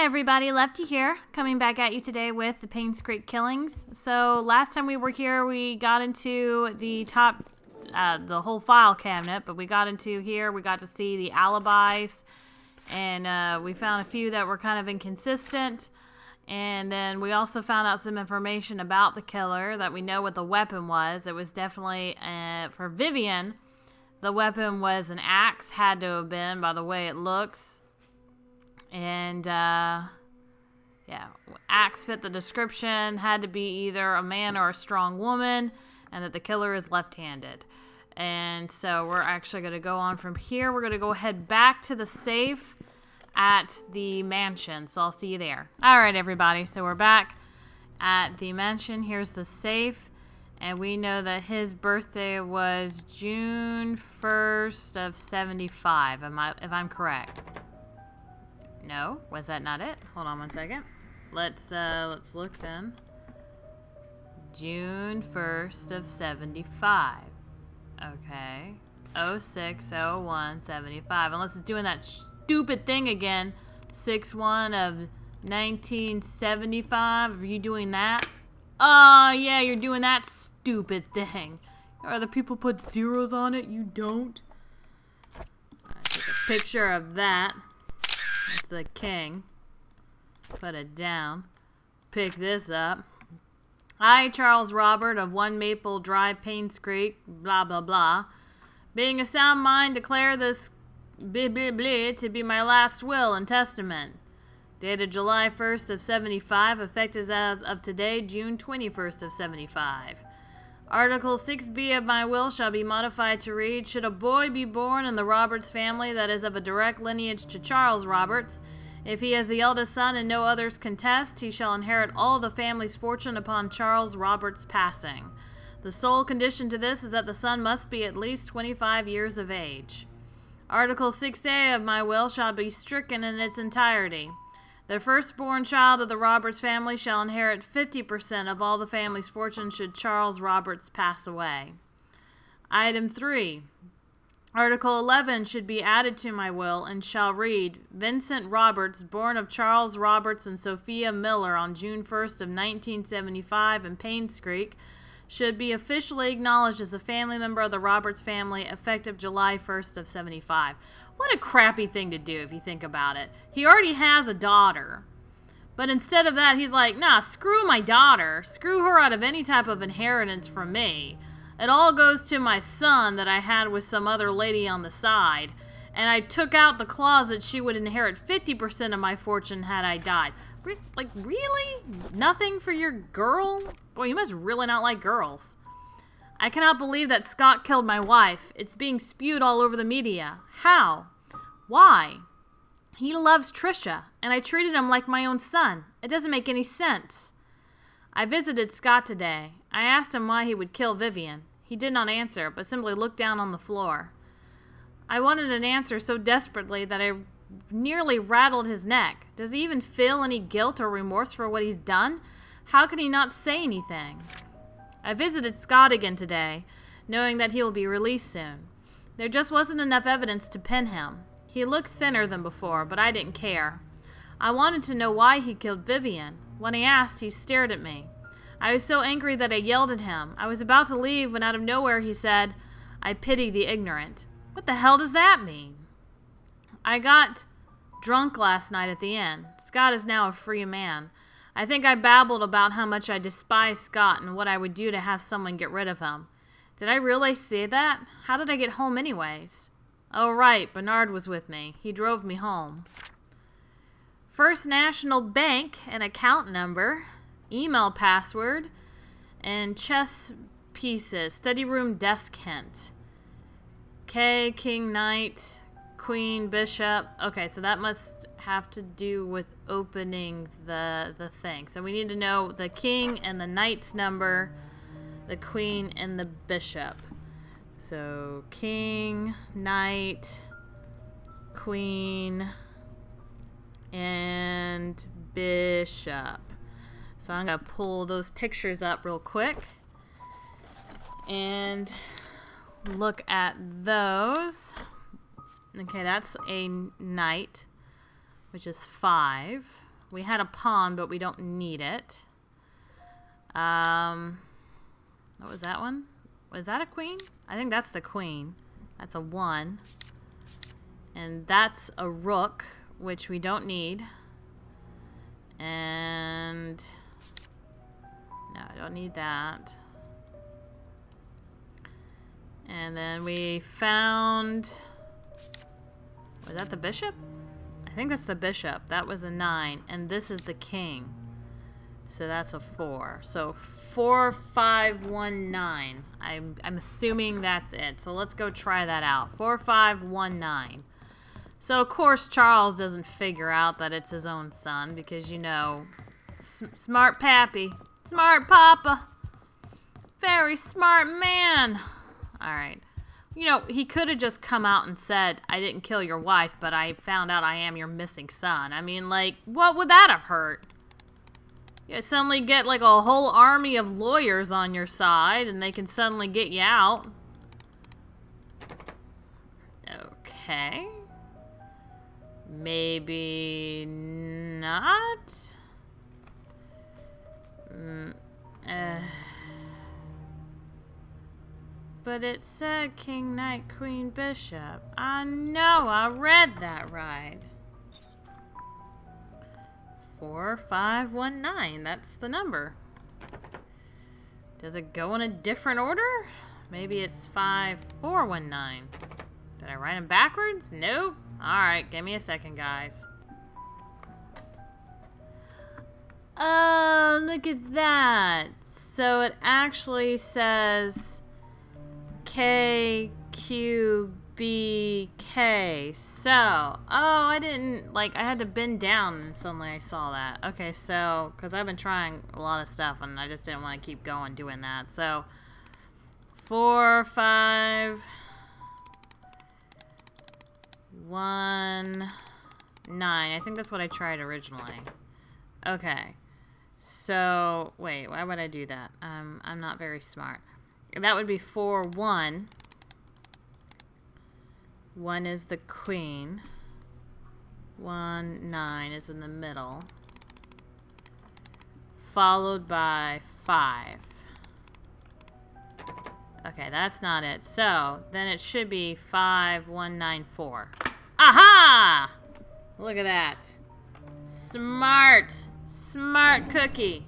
Hi everybody, Leftie here, coming back at you today with the Painscreek killings. So last time we were here, we got into the top, the whole file cabinet, but we got into here, we got to see the alibis, and we found a few that were kind of inconsistent. And then we also found out some information about the killer, that we know what the weapon was. It was definitely, for Vivian, the weapon was an axe, had to have been by the way it looks. And, yeah, axe fit the description, had to be either a man or a strong woman, and that the killer is left-handed. And so we're actually going to go on from here. We're going to go head back to the safe at the mansion. So I'll see you there. All right, everybody. So we're back at the mansion. Here's the safe. And we know that his birthday was June 1st of 75, if I'm correct. No, was that not it? Hold on one second. Let's look then. June 1st of 75. Okay. 06/01/75. Unless it's doing that stupid thing again. 6/1 of 1975. Are you doing that? Oh, yeah, you're doing that stupid thing. Other people put zeros on it. You don't. I take a picture of that. That's the king. Put it down. Pick this up. I, Charles Robert of 1 Maple Drive, Painscreek, blah, blah, blah. Being of sound mind, declare this blah, blah, blah, to be my last will and testament. Dated July 1st of 75, effective as of today, June 21st of 75. Article 6b of my will shall be modified to read, should a boy be born in the Roberts family that is of a direct lineage to Charles Roberts, if he is the eldest son and no others contest, he shall inherit all the family's fortune upon Charles Roberts' passing. The sole condition to this is that the son must be at least 25 years of age. Article 6a of my will shall be stricken in its entirety. The firstborn child of the Roberts family shall inherit 50% of all the family's fortune should Charles Roberts pass away. Item 3. Article 11 should be added to my will and shall read, Vincent Roberts, born of Charles Roberts and Sophia Miller on June 1st of 1975 in Painscreek, should be officially acknowledged as a family member of the Roberts family effective July 1st of 75. What a crappy thing to do if you think about it. He already has a daughter. But instead of that, he's like, nah, screw my daughter. Screw her out of any type of inheritance from me. It all goes to my son that I had with some other lady on the side. And I took out the clause that she would inherit 50% of my fortune had I died. Like, really? Nothing for your girl? Boy, you must really not like girls. I cannot believe that Scott killed my wife. It's being spewed all over the media. How? Why? He loves Trisha, and I treated him like my own son. It doesn't make any sense. I visited Scott today. I asked him why he would kill Vivian. He did not answer, but simply looked down on the floor. I wanted an answer so desperately that I nearly rattled his neck. Does he even feel any guilt or remorse for what he's done? How can he not say anything? I visited Scott again today, knowing that he will be released soon. There just wasn't enough evidence to pin him. He looked thinner than before, but I didn't care. I wanted to know why he killed Vivian. When he asked, he stared at me. I was so angry that I yelled at him. I was about to leave when out of nowhere he said, I pity the ignorant. What the hell does that mean? I got drunk last night at the inn. Scott is now a free man. I think I babbled about how much I despise Scott and what I would do to have someone get rid of him. Did I really say that? How did I get home anyways? Oh, right, Bernard was with me. He drove me home. First National Bank, an account number, email password, and chess pieces, study room desk hint. K, king, knight, queen, bishop. Okay, so that must have to do with opening the thing. So we need to know the king and the knight's number, the queen and the bishop. So king, knight, queen, and bishop. So I'm going to pull those pictures up real quick and look at those. Okay, that's a knight, which is 5. We had a pawn, but we don't need it. What was that one? Was that a queen? I think that's the queen. That's a 1. And that's a rook, which we don't need. And no, I don't need that. And then we found, was that the bishop? I think that's the bishop. That was a 9. And this is the king. So that's a 4. So 4, 5, 1, 9. I'm assuming that's it. So let's go try that out. 4, 5, 1, 9. So of course Charles doesn't figure out that it's his own son because, you know, smart pappy, smart papa, very smart man. All right. You know, he could have just come out and said, I didn't kill your wife, but I found out I am your missing son. I mean, like, what would that have hurt? You suddenly get, like, a whole army of lawyers on your side, and they can suddenly get you out. Okay. Maybe not? But it said King, Knight, Queen, Bishop. I know, I read that right. 4, 5, 1, 9. That's the number. Does it go in a different order? Maybe it's 5, 4, 1, 9. Did I write them backwards? Nope. Alright, give me a second, guys. Oh, look at that. So it actually says K, Q, B, K. So, oh, I didn't, like, I had to bend down and suddenly I saw that. Okay, so, because I've been trying a lot of stuff and I just didn't want to keep going doing that. So, 4, 5, 1, 9. I think that's what I tried originally. Okay. So, wait, why would I do that? I'm not very smart. That would be 4, 1. 1 is the queen. 1, 9 is in the middle. Followed by 5. Okay, that's not it. So, then it should be 5, 1, 9, 4. Aha! Look at that. Smart. Smart cookie.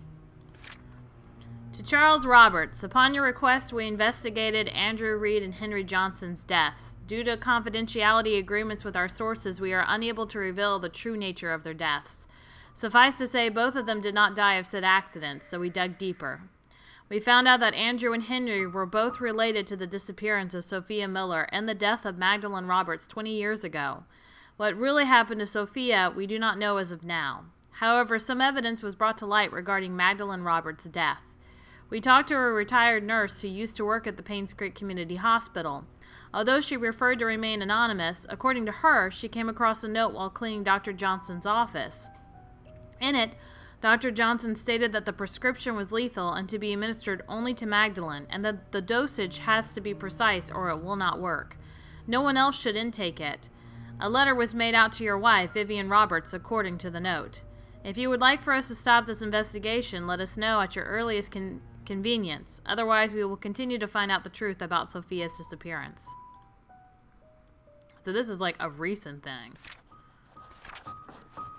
To Charles Roberts, upon your request, we investigated Andrew Reed and Henry Johnson's deaths. Due to confidentiality agreements with our sources, we are unable to reveal the true nature of their deaths. Suffice to say, both of them did not die of said accidents, so we dug deeper. We found out that Andrew and Henry were both related to the disappearance of Sophia Miller and the death of Magdalene Roberts 20 years ago. What really happened to Sophia, we do not know as of now. However, some evidence was brought to light regarding Magdalene Roberts' death. We talked to a retired nurse who used to work at the Painscreek Community Hospital. Although she preferred to remain anonymous, according to her, she came across a note while cleaning Dr. Johnson's office. In it, Dr. Johnson stated that the prescription was lethal and to be administered only to Magdalene, and that the dosage has to be precise or it will not work. No one else should intake it. A letter was made out to your wife, Vivian Roberts, according to the note. If you would like for us to stop this investigation, let us know at your earliest convenience. Otherwise, we will continue to find out the truth about Sophia's disappearance. So this is like a recent thing.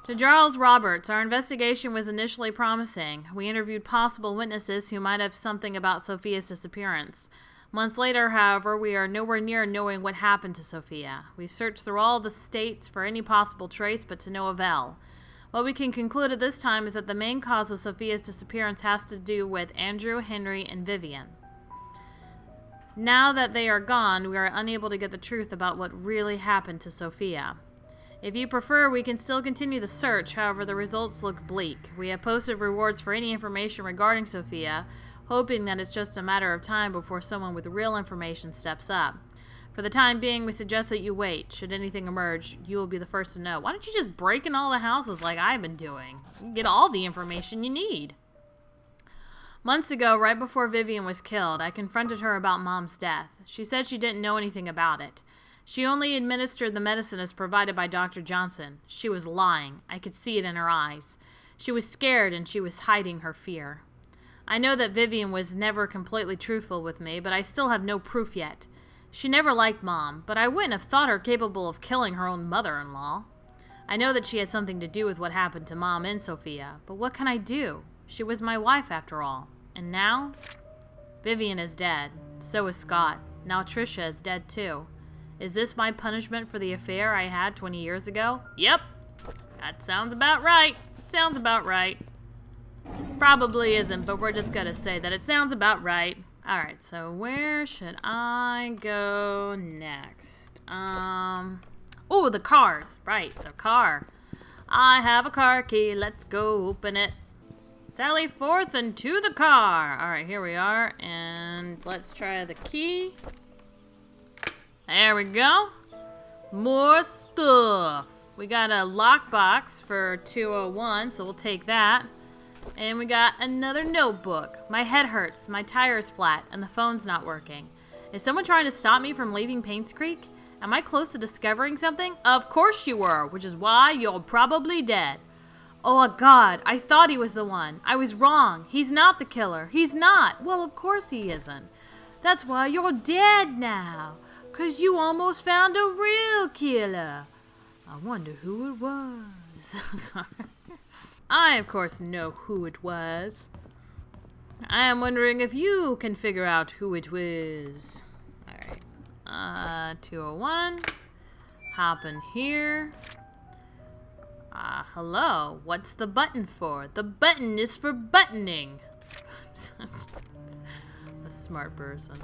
To Charles Roberts, our investigation was initially promising. We interviewed possible witnesses who might have something about Sophia's disappearance. Months later, however, we are nowhere near knowing what happened to Sophia. We've searched through all the states for any possible trace, but to no avail. What we can conclude at this time is that the main cause of Sophia's disappearance has to do with Andrew, Henry, and Vivian. Now that they are gone, we are unable to get the truth about what really happened to Sophia. If you prefer, we can still continue the search, however, the results look bleak. We have posted rewards for any information regarding Sophia, hoping that it's just a matter of time before someone with real information steps up. For the time being, we suggest that you wait. Should anything emerge, you will be the first to know. Why don't you just break in all the houses like I've been doing? You can get all the information you need. Months ago, right before Vivian was killed, I confronted her about Mom's death. She said she didn't know anything about it. She only administered the medicine as provided by Dr. Johnson. She was lying. I could see it in her eyes. She was scared and she was hiding her fear. I know that Vivian was never completely truthful with me, but I still have no proof yet. She never liked Mom, but I wouldn't have thought her capable of killing her own mother-in-law. I know that she had something to do with what happened to Mom and Sophia, but what can I do? She was my wife after all. And now? Vivian is dead. So is Scott. Now Tricia is dead too. Is this my punishment for the affair I had 20 years ago? Yep. That sounds about right. Sounds about right. Probably isn't, but we're just gonna say that it sounds about right. Alright, so where should I go next? Oh, the cars. Right, the car. I have a car key. Let's go open it. Sally forth and to the car. Alright, here we are. And let's try the key. There we go. More stuff. We got a lockbox for 201, so we'll take that. And we got another notebook. My head hurts, my tire's flat, and the phone's not working. Is someone trying to stop me from leaving Painscreek? Am I close to discovering something? Of course you were, which is why you're probably dead. Oh God, I thought he was the one. I was wrong. He's not the killer. He's not. Well, of course he isn't. That's why you're dead now. 'Cause you almost found a real killer. I wonder who it was. Sorry. I, of course, know who it was. I am wondering if you can figure out who it was. Alright. 201. Hop in here. Hello. What's the button for? The button is for buttoning. A smart person.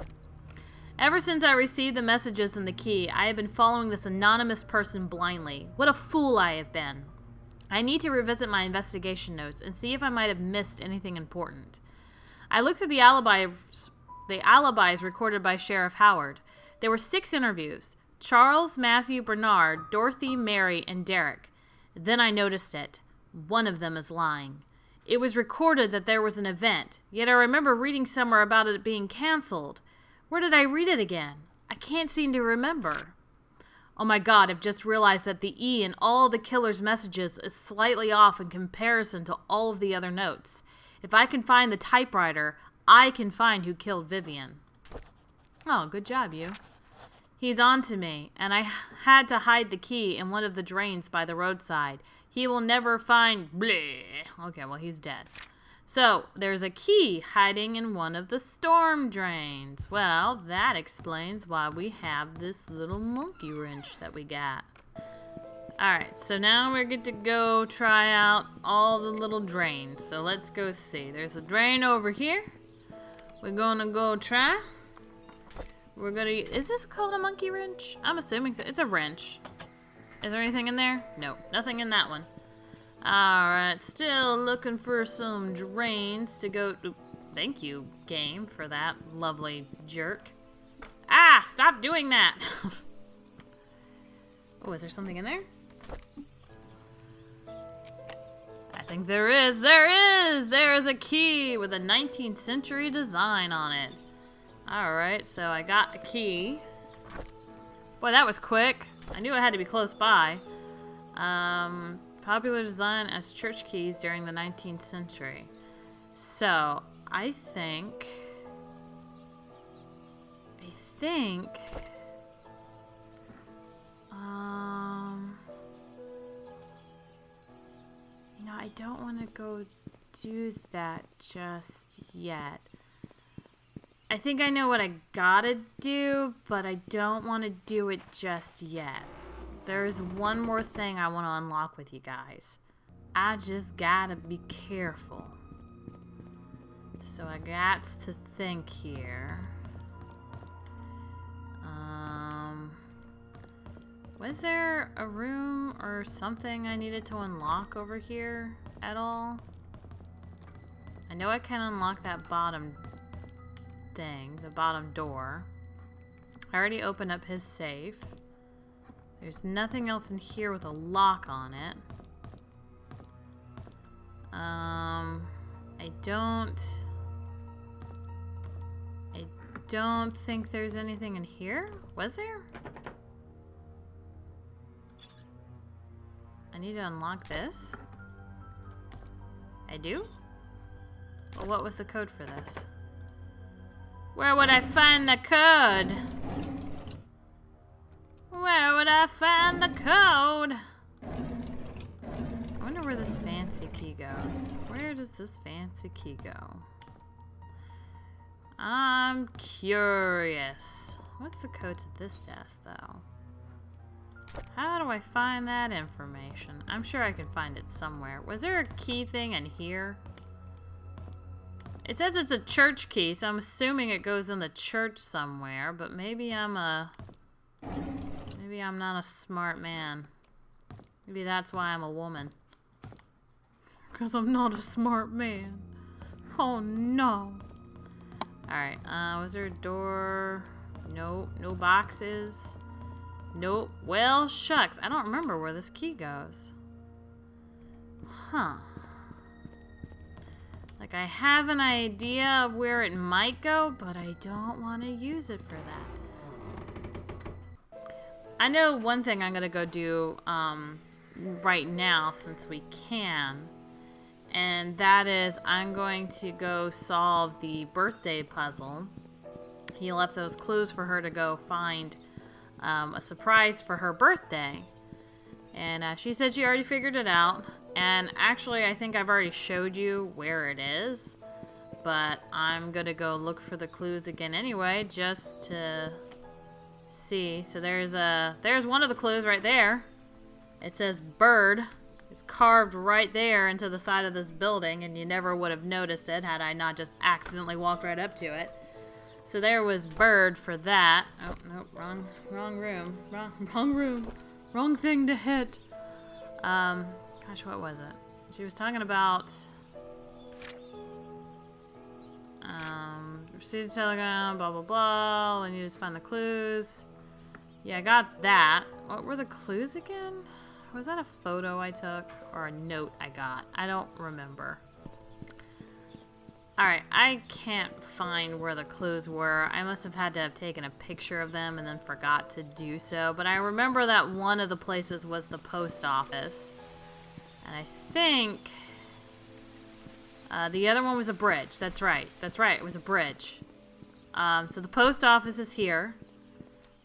Ever since I received the messages and the key, I have been following this anonymous person blindly. What a fool I have been. I need to revisit my investigation notes and see if I might have missed anything important. I looked through the alibis recorded by Sheriff Howard. There were 6 interviews. Charles, Matthew, Bernard, Dorothy, Mary, and Derek. Then I noticed it. One of them is lying. It was recorded that there was an event, yet I remember reading somewhere about it being canceled. Where did I read it again? I can't seem to remember. Oh my God, I've just realized that the E in all the killer's messages is slightly off in comparison to all of the other notes. If I can find the typewriter, I can find who killed Vivian. Oh, good job, you. He's on to me, and I had to hide the key in one of the drains by the roadside. He will never find... Bleh. Okay, well, he's dead. So, there's a key hiding in one of the storm drains. Well, that explains why we have this little monkey wrench that we got. Alright, so now we're good to go try out all the little drains. So let's go see. There's a drain over here. We're gonna go try. We're gonna... Is this called a monkey wrench? I'm assuming so. It's a wrench. Is there anything in there? No, nothing in that one. Alright, still looking for some drains to go... Thank you, game, for that lovely jerk. Ah, stop doing that! Oh, is there something in there? I think there is. There is! There is a key with a 19th century design on it. Alright, so I got a key. Boy, that was quick. I knew it had to be close by. Popular design as church keys during the 19th century. So, I think... You know, I don't want to go do that just yet. I think I know what I gotta do, but I don't want to do it just yet. There's one more thing I want to unlock with you guys. I just gotta be careful. So I got to think here. Was there a room or something I needed to unlock over here at all? I know I can unlock that bottom thing, the bottom door. I already opened up his safe. There's nothing else in here with a lock on it. I don't think there's anything in here. Was there? need to unlock this? I do? Well, what was the code for this? Where would I find the code? Where would I find the code? I wonder where this fancy key goes. Where does this fancy key go? I'm curious. What's the code to this desk, though? How do I find that information? I'm sure I can find it somewhere. Was there a key thing in here? It says it's a church key, so I'm assuming it goes in the church somewhere, but maybe I'm not a smart man. Maybe that's why I'm a woman. Because I'm not a smart man. Oh no. Alright, was there a door? Nope, no boxes. Nope. Well, shucks. I don't remember where this key goes. Huh. Like, I have an idea of where it might go, but I don't want to use it for that. I know one thing I'm going to go do right now, since we can. And that is, I'm going to go solve the birthday puzzle. He left those clues for her to go find a surprise for her birthday. And she said she already figured it out. And actually, I think I've already showed you where it is. But I'm going to go look for the clues again anyway, just to see. So there's one of the clues right there. It says bird. It's carved right there into the side of this building, and you never would have noticed it had I not just accidentally walked right up to it. So there was bird for that. Oh, nope, wrong room. Wrong room. Wrong thing to hit. Gosh, what was it? She was talking about receive a telegram, blah, blah, blah. And you just find the clues. Yeah, I got that. What were the clues again? Was that a photo I took or a note I got? I don't remember. Alright, I can't find where the clues were. I must have had to have taken a picture of them and then forgot to do so. But I remember that one of the places was the post office. And I think the other one was a bridge. That's right. That's right. It was a bridge. So the post office is here.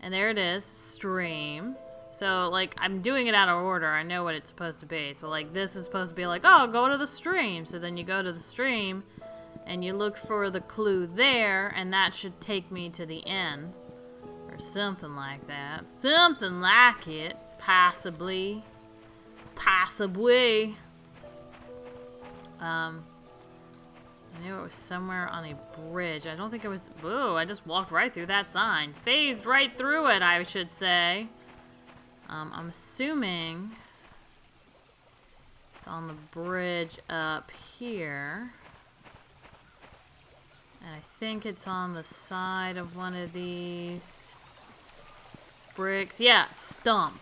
And there it is. Stream. So, like, I'm doing it out of order. I know what it's supposed to be. So, like, this is supposed to be like, oh, go to the stream. So then you go to the stream. And you look for the clue there, and that should take me to the end. Or something like that. Something like it. Possibly. Possibly. I knew it was somewhere on a bridge. I don't think it was... Ooh, I just walked right through that sign. Phased right through it, I should say. I'm assuming... it's on the bridge up here. And I think it's on the side of one of these bricks. Yeah, stump.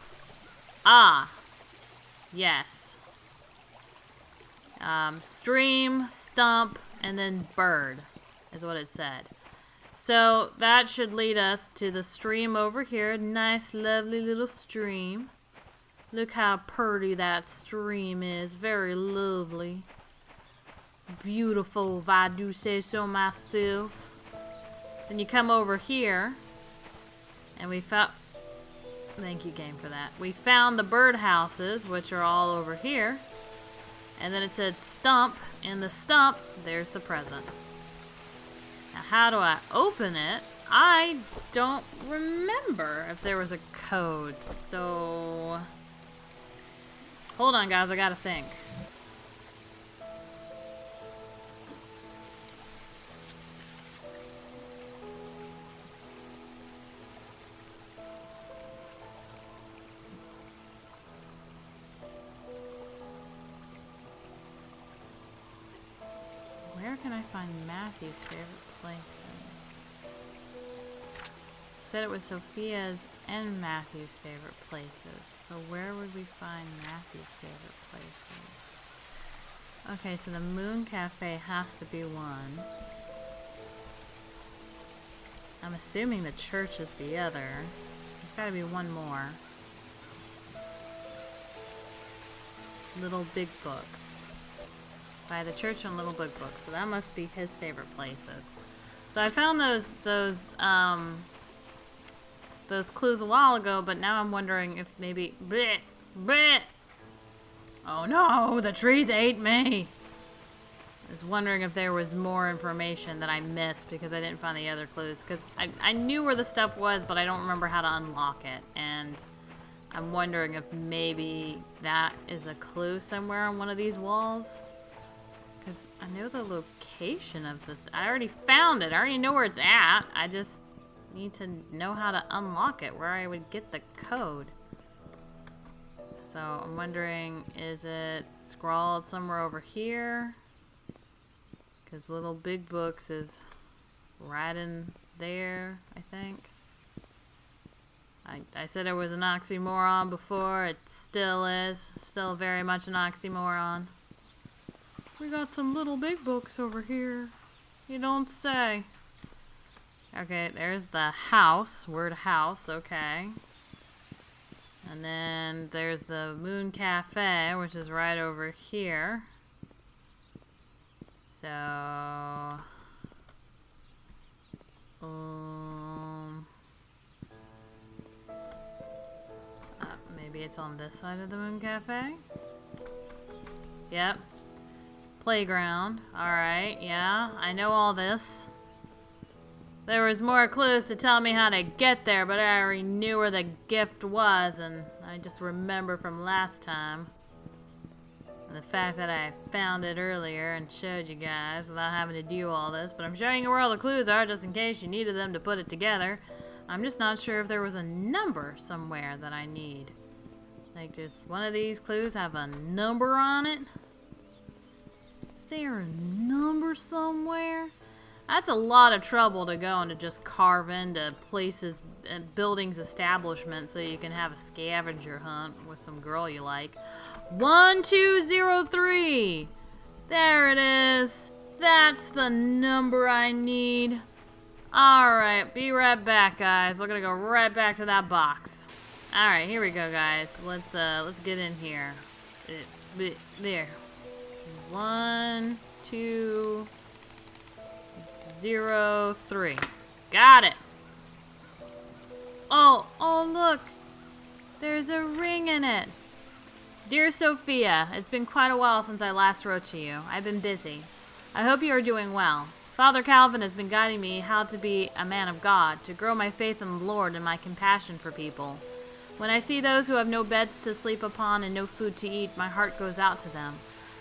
Ah. Yes. Stream, stump, and then bird is what it said. So that should lead us to the stream over here. Nice, lovely little stream. Look how pretty that stream is. Very lovely. Beautiful, if I do say so myself. Then you come over here, and we found... Thank you, game, for that. We found the birdhouses, which are all over here. And then it said stump. In the stump, there's the present. Now, how do I open it? I don't remember if there was a code. So... hold on, guys. I gotta think. Where can I find Matthew's favorite places? Said it was Sophia's and Matthew's favorite places. So where would we find Matthew's favorite places? Okay, so the Moon Cafe has to be one. I'm assuming the church is the other. There's gotta be one more. Little Big Books. By the church and Little Big Books. So that must be his favorite places. So I found those clues a while ago, but now I'm wondering if maybe... Bleh, bleh. Oh no, the trees ate me! I was wondering if there was more information that I missed because I didn't find the other clues. Because I knew where the stuff was, but I don't remember how to unlock it. And I'm wondering if maybe that is a clue somewhere on one of these walls. Because I know the location of the... I already found it. I already know where it's at. I just need to know how to unlock it, where I would get the code. So I'm wondering, is it scrawled somewhere over here? Because Little Big Books is right in there, I think. I said it was an oxymoron before. It still is. Still very much an oxymoron. We got some Little Big Books over here. You don't say. Okay, there's the house. Word house, okay. And then there's the Moon Cafe, which is right over here. So, maybe it's on this side of the Moon Cafe. Yep. Playground. Alright, yeah, I know all this. There was more clues to tell me how to get there, but I already knew where the gift was, and I just remember from last time. The fact that I found it earlier and showed you guys without having to do all this, but I'm showing you where all the clues are just in case you needed them to put it together. I'm just not sure if there was a number somewhere that I need. Like, does one of these clues have a number on it? Is there a number somewhere? That's a lot of trouble to go and to just carve into places and buildings, establishments, so you can have a scavenger hunt with some girl you like. 1203! There it is. That's the number I need. Alright, be right back, guys. We're gonna go right back to that box. Alright, here we go, guys. Let's get in here. There. 1, 2, 0, 3. Got it. Oh, look. There's a ring in it. Dear Sophia, it's been quite a while since I last wrote to you. I've been busy. I hope you are doing well. Father Calvin has been guiding me how to be a man of God, to grow my faith in the Lord and my compassion for people. When I see those who have no beds to sleep upon and no food to eat, my heart goes out to them.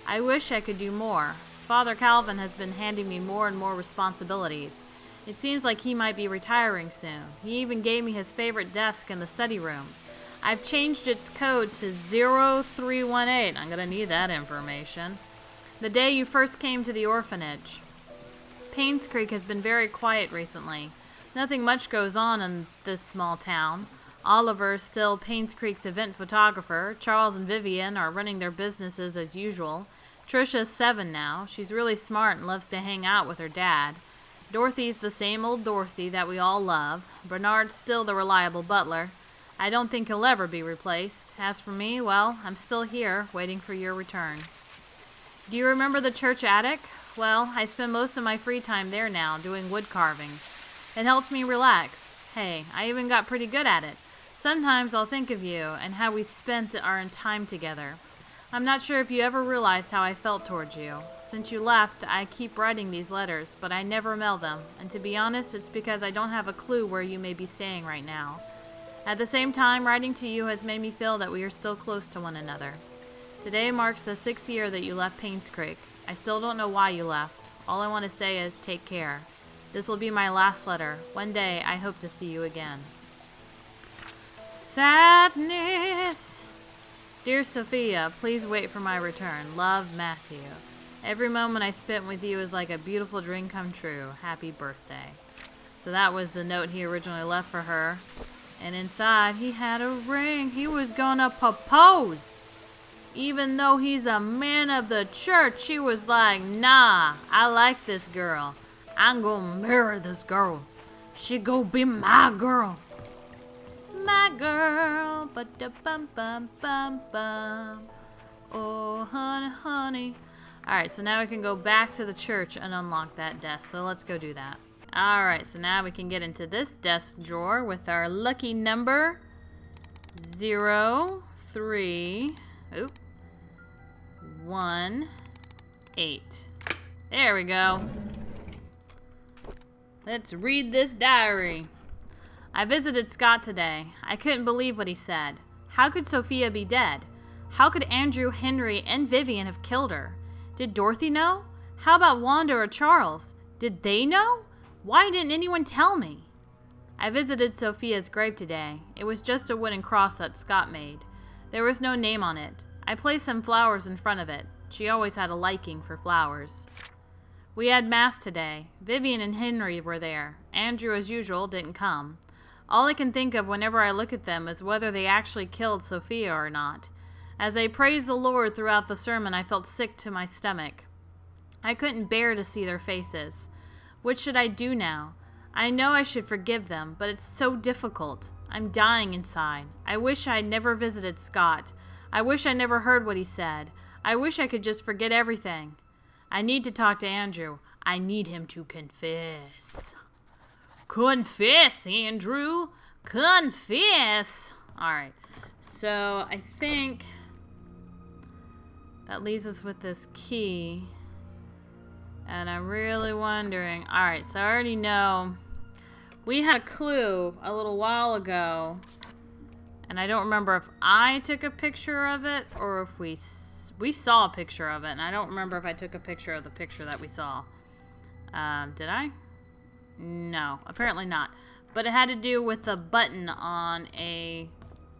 I wish I could do more. Father Calvin has been handing me more and more responsibilities. It seems like he might be retiring soon. He even gave me his favorite desk in the study room. I've changed its code to 0318. I'm going to need that information. The day you first came to the orphanage. Painscreek has been very quiet recently. Nothing much goes on in this small town. Oliver is still Painscreek's event photographer. Charles and Vivian are running their businesses as usual. Trisha's 7 now. She's really smart and loves to hang out with her dad. Dorothy's the same old Dorothy that we all love. Bernard's still the reliable butler. I don't think he'll ever be replaced. As for me, well, I'm still here, waiting for your return. Do you remember the church attic? Well, I spend most of my free time there now, doing wood carvings. It helps me relax. Hey, I even got pretty good at it. Sometimes I'll think of you and how we spent our time together. I'm not sure if you ever realized how I felt towards you. Since you left, I keep writing these letters, but I never mail them. And to be honest, it's because I don't have a clue where you may be staying right now. At the same time, writing to you has made me feel that we are still close to one another. Today marks the 6th year that you left Painscreek. I still don't know why you left. All I want to say is take care. This will be my last letter. One day, I hope to see you again. Sadness! Dear Sophia, please wait for my return. Love, Matthew. Every moment I spent with you is like a beautiful dream come true. Happy birthday. So that was the note he originally left for her. And inside, he had a ring. He was gonna propose. Even though he's a man of the church, he was like, nah, I like this girl. I'm gonna marry this girl. She gonna be my girl. My girl. Ba-da-bum-bum-bum-bum. oh, honey, honey. Alright, so now we can go back to the church and unlock that desk. So let's go do that. Alright, so now we can get into this desk drawer with our lucky number 0, 3, 1, 8. There we go. Let's read this diary. I visited Scott today. I couldn't believe what he said. How could Sophia be dead? How could Andrew, Henry, and Vivian have killed her? Did Dorothy know? How about Wanda or Charles? Did they know? Why didn't anyone tell me? I visited Sophia's grave today. It was just a wooden cross that Scott made. There was no name on it. I placed some flowers in front of it. She always had a liking for flowers. We had Mass today. Vivian and Henry were there. Andrew, as usual, didn't come. All I can think of whenever I look at them is whether they actually killed Sophia or not. As they praised the Lord throughout the sermon, I felt sick to my stomach. I couldn't bear to see their faces. What should I do now? I know I should forgive them, but it's so difficult. I'm dying inside. I wish I had never visited Scott. I wish I never heard what he said. I wish I could just forget everything. I need to talk to Andrew. I need him to confess. Confess, Andrew. Confess. All right. So I think that leaves us with this key. And I'm really wondering. All right. So I already know we had a clue a little while ago. And I don't remember if I took a picture of it or if we saw a picture of it. And I don't remember if I took a picture of the picture that we saw. Did I? No, apparently not. But it had to do with the button on a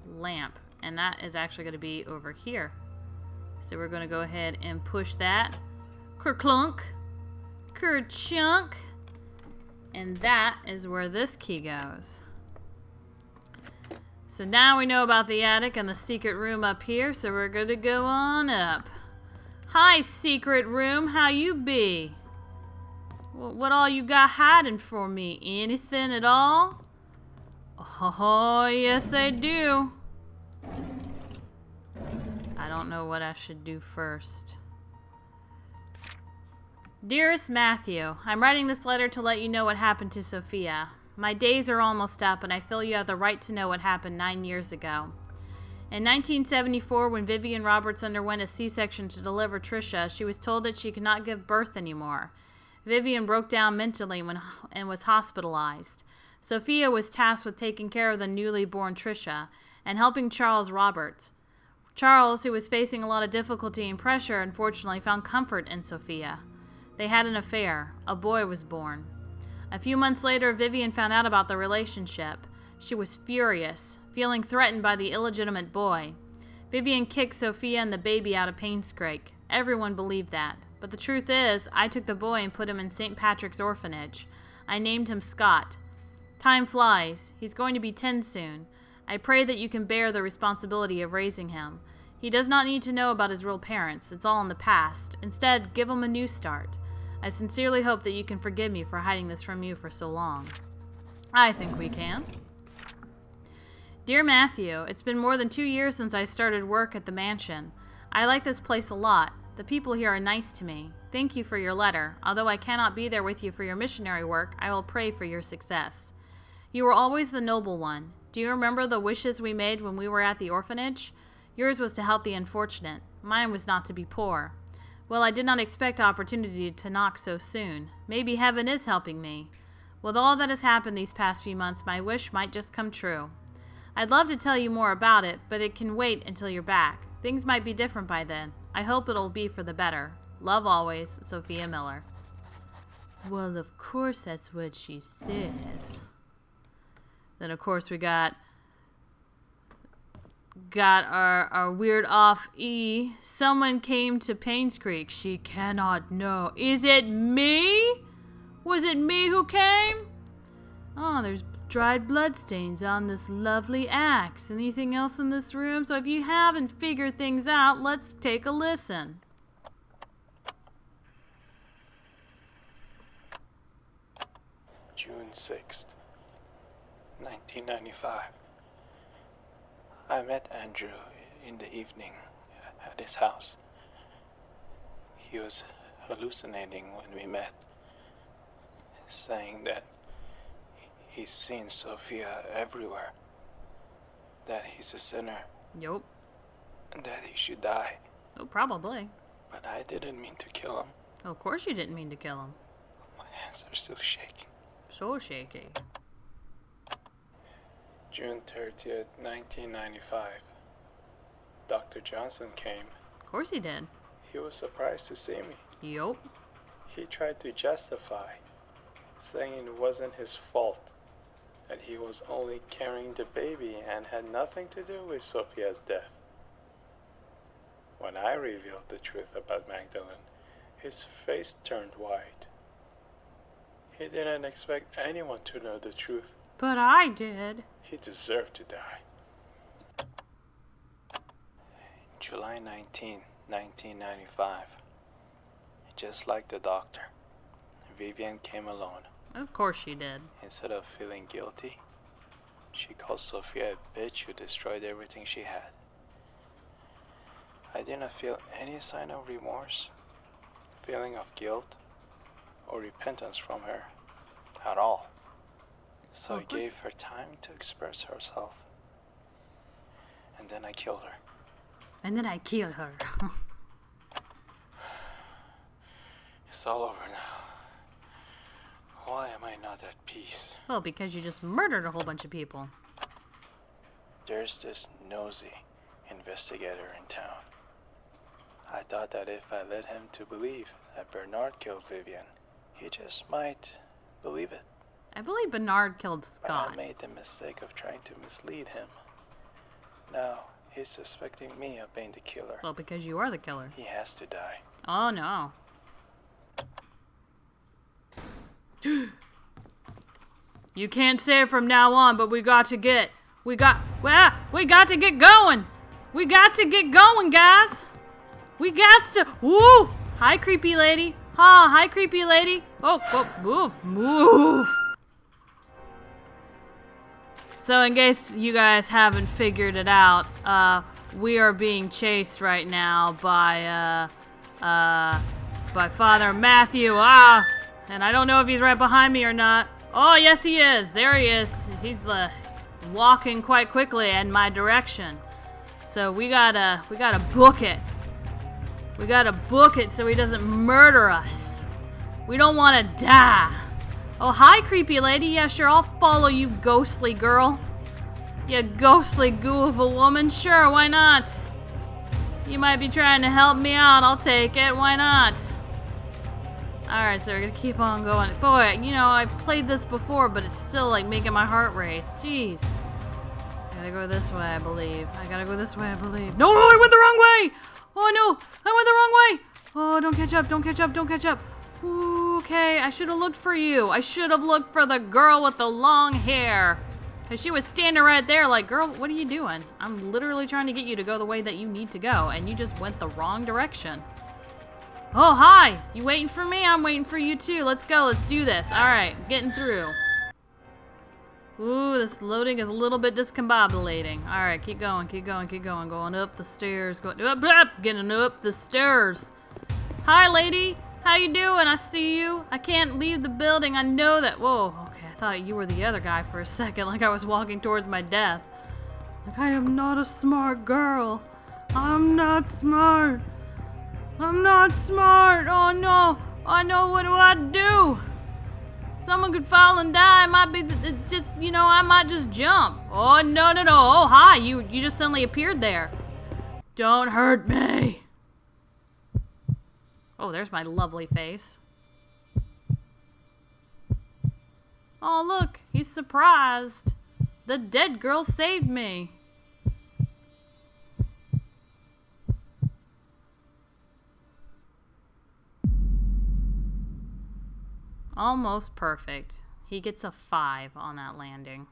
lamp. And that is actually going to be over here. So we're going to go ahead and push that. Kerclunk. Kerchunk. And that is where this key goes. So now we know about the attic and the secret room up here. So we're going to go on up. Hi, secret room. How you be? What all you got hiding for me? Anything at all? Oh, yes they do. I don't know what I should do first. Dearest Matthew, I'm writing this letter to let you know what happened to Sophia. My days are almost up, and I feel you have the right to know what happened 9 years ago. In 1974, when Vivian Roberts underwent a C-section to deliver Tricia, she was told that she could not give birth anymore. Vivian broke down mentally and was hospitalized. Sophia was tasked with taking care of the newly born Tricia and helping Charles Roberts. Charles, who was facing a lot of difficulty and pressure, unfortunately found comfort in Sophia. They had an affair. A boy was born. A few months later, Vivian found out about the relationship. She was furious, feeling threatened by the illegitimate boy. Vivian kicked Sophia and the baby out of Painscreek. Everyone believed that. But the truth is, I took the boy and put him in St. Patrick's orphanage. I named him Scott. Time flies. He's going to be 10 soon. I pray that you can bear the responsibility of raising him. He does not need to know about his real parents. It's all in the past. Instead, give him a new start. I sincerely hope that you can forgive me for hiding this from you for so long. I think we can. Dear Matthew, it's been more than 2 years since I started work at the mansion. I like this place a lot. The people here are nice to me. Thank you for your letter. Although I cannot be there with you for your missionary work, I will pray for your success. You were always the noble one. Do you remember the wishes we made when we were at the orphanage? Yours was to help the unfortunate. Mine was not to be poor. Well, I did not expect opportunity to knock so soon. Maybe heaven is helping me. With all that has happened these past few months, my wish might just come true. I'd love to tell you more about it, but it can wait until you're back. Things might be different by then. I hope it'll be for the better. Love always, Sophia Miller. Well, of course that's what she says. Then, of course, we got our weird off E. Someone came to Painscreek. She cannot know. Is it me? Was it me who came? Oh, there's dried bloodstains on this lovely axe. Anything else in this room? So if you haven't figured things out, let's take a listen. June 6th, 1995. I met Andrew in the evening at his house. He was hallucinating when we met, saying that he's seen Sophia everywhere, that he's a sinner, Yup. and that he should die. Oh, probably. But I didn't mean to kill him. Oh, of course you didn't mean to kill him. My hands are still shaking. So shaky. June 30th, 1995. Dr. Johnson came. Of course he did. He was surprised to see me. Yup. He tried to justify, saying it wasn't his fault, that he was only carrying the baby and had nothing to do with Sophia's death. When I revealed the truth about Magdalene, his face turned white. He didn't expect anyone to know the truth. But I did. He deserved to die. July 19, 1995. Just like the doctor, Vivian came alone. Of course she did. Instead of feeling guilty, she called Sophia a bitch who destroyed everything she had. I didn't feel any sign of remorse, feeling of guilt, or repentance from her at all. So I gave her time to express herself. And then I killed her. It's all over now. Why am I not at peace? Well, because you just murdered a whole bunch of people. There's this nosy investigator in town. I thought that if I led him to believe that Bernard killed Vivian, he just might believe it. I believe Bernard killed But Scott. I made the mistake of trying to mislead him. Now, he's suspecting me of being the killer. Well, because you are the killer. He has to die. Oh, no. You can't say it from now on, but we got to get going. We got to get going, guys. We got to, woo! Hi, creepy lady. Hi, creepy lady. Oh, move. So in case you guys haven't figured it out, we are being chased right now by Father Matthew. And I don't know if he's right behind me or not. Oh, yes, he is. There he is. He's walking quite quickly in my direction. So we gotta book it. We gotta book it so he doesn't murder us. We don't want to die. Oh, hi, creepy lady. Yeah, sure, I'll follow you, ghostly girl. You ghostly goo of a woman. Sure, why not? You might be trying to help me out. I'll take it. Why not? Alright, so we're gonna keep on going. Boy, you know, I played this before, but it's still, like, making my heart race. Jeez. I gotta go this way, I believe. No, I went the wrong way! Oh, no! I went the wrong way! Oh, don't catch up. Ooh, okay, I should have looked for you. I should have looked for the girl with the long hair. Because she was standing right there like, girl, what are you doing? I'm literally trying to get you to go the way that you need to go, and you just went the wrong direction. Oh, hi! You waiting for me? I'm waiting for you too. Let's go. Let's do this. Alright, getting through. Ooh, this loading is a little bit discombobulating. Alright, keep going. Going up the stairs. Getting up the stairs. Hi, lady. How you doing? I see you. I can't leave the building. I know that. Whoa, okay. I thought you were the other guy for a second, like I was walking towards my death. Like, I am not a smart girl. I'm not smart. Oh no. Oh no, what do I do? Someone could fall and die. It might be just, you know, I might just jump. Oh, no. Oh, hi. You just suddenly appeared there. Don't hurt me. Oh, there's my lovely face. Oh, look. He's surprised. The dead girl saved me. Almost perfect. He gets a 5 on that landing.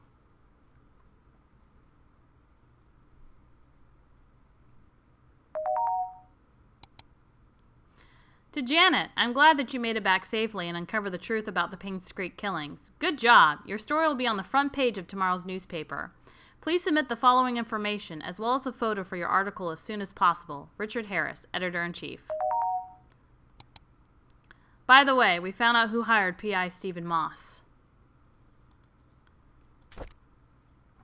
To Janet, I'm glad that you made it back safely and uncovered the truth about the Painscreek killings. Good job. Your story will be on the front page of tomorrow's newspaper. Please submit the following information, as well as a photo for your article as soon as possible. Richard Harris, Editor-in-Chief. By the way, we found out who hired P.I. Stephen Moss.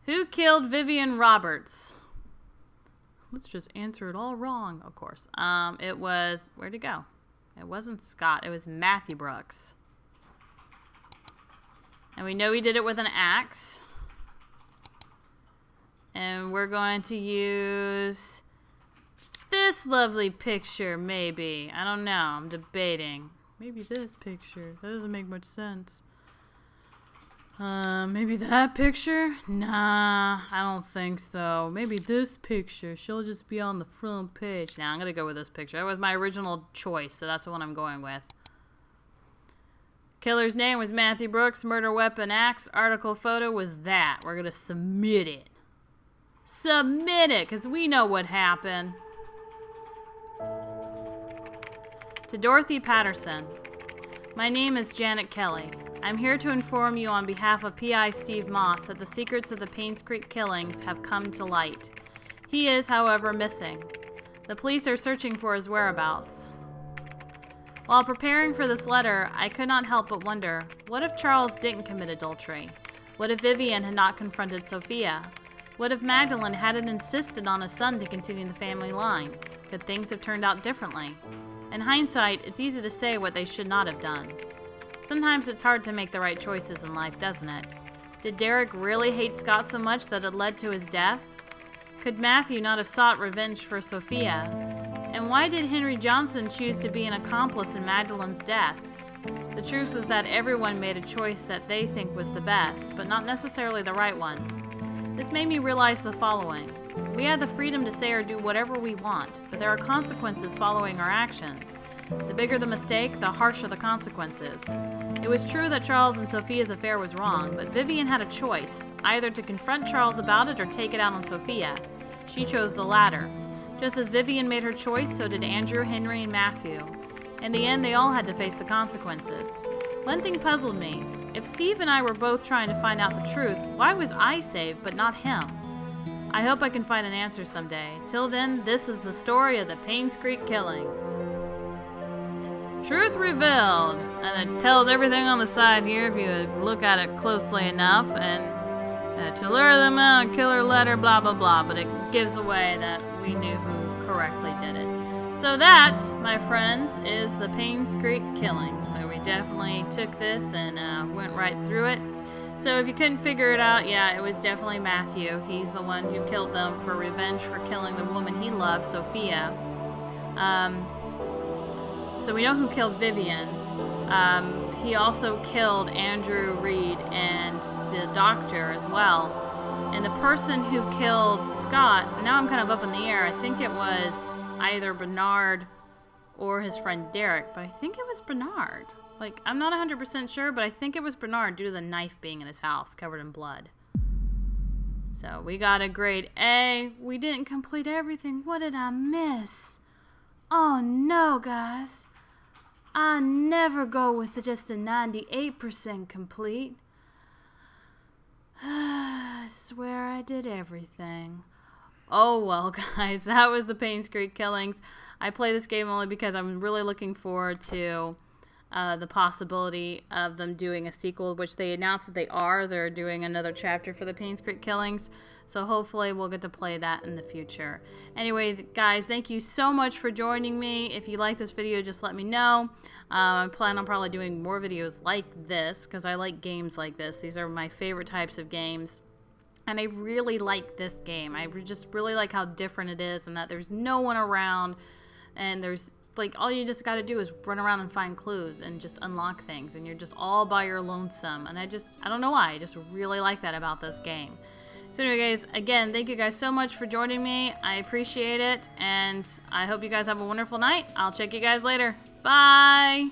Who killed Vivian Roberts? Let's just answer it all wrong, of course. It was... Where'd it go? It wasn't Scott. It was Matthew Brooks. And we know he did it with an axe. And we're going to use this lovely picture, maybe. I don't know. I'm debating. Maybe this picture. That doesn't make much sense. Maybe that picture? Nah, I don't think so. Maybe this picture. She'll just be on the front page. Nah, I'm gonna go with this picture. That was my original choice, so that's the one I'm going with. Killer's name was Matthew Brooks. Murder weapon, axe. Article photo was that. We're gonna submit it. Submit it, because we know what happened. To Dorothy Patterson. My name is Janet Kelly. I'm here to inform you on behalf of P.I. Steve Moss that the secrets of the Painscreek killings have come to light. He is, however, missing. The police are searching for his whereabouts. While preparing for this letter, I could not help but wonder, what if Charles didn't commit adultery? What if Vivian had not confronted Sophia? What if Magdalene hadn't insisted on a son to continue the family line? Could things have turned out differently? In hindsight, it's easy to say what they should not have done. Sometimes it's hard to make the right choices in life, doesn't it? Did Derek really hate Scott so much that it led to his death? Could Matthew not have sought revenge for Sophia? And why did Henry Johnson choose to be an accomplice in Magdalene's death? The truth is that everyone made a choice that they think was the best, but not necessarily the right one. This made me realize the following. We have the freedom to say or do whatever we want, but there are consequences following our actions. The bigger the mistake, the harsher the consequences. It was true that Charles and Sophia's affair was wrong, but Vivian had a choice, either to confront Charles about it or take it out on Sophia. She chose the latter. Just as Vivian made her choice, so did Andrew, Henry, and Matthew. In the end, they all had to face the consequences. One thing puzzled me. If Steve and I were both trying to find out the truth, why was I saved but not him? I hope I can find an answer someday. Till then, this is the story of the Painscreek killings. Truth revealed, and it tells everything on the side here if you look at it closely enough, and to lure them out, killer letter, blah blah blah, but it gives away that we knew who correctly did it. So that, my friends, is the Painscreek killings. So we definitely took this and went right through it. So if you couldn't figure it out, yeah, it was definitely Matthew. He's the one who killed them for revenge for killing the woman he loved, Sophia. So we know who killed Vivian. He also killed Andrew Reed and the doctor as well. And the person who killed Scott, now I'm kind of up in the air. I think it was either Bernard or his friend Derek, but I think it was Bernard. Like, I'm not 100% sure, but I think it was Bernard due to the knife being in his house covered in blood. So we got a grade A. We didn't complete everything. What did I miss? Oh no, guys. I never go with just a 98% complete. I swear I did everything. Oh well, guys, that was the Painscreek killings. I play this game only because I'm really looking forward to the possibility of them doing a sequel, which they announced that they are. They're doing another chapter for the Painscreek killings. So hopefully we'll get to play that in the future. Anyway, guys, thank you so much for joining me. If you like this video, just let me know. I plan on probably doing more videos like this because I like games like this. These are my favorite types of games. And I really like this game. I just really like how different it is and that there's no one around. And there's, like, all you just got to do is run around and find clues and just unlock things. And you're just all by your lonesome. And I don't know why. I just really like that about this game. So anyway, guys, again, thank you guys so much for joining me. I appreciate it. And I hope you guys have a wonderful night. I'll check you guys later. Bye!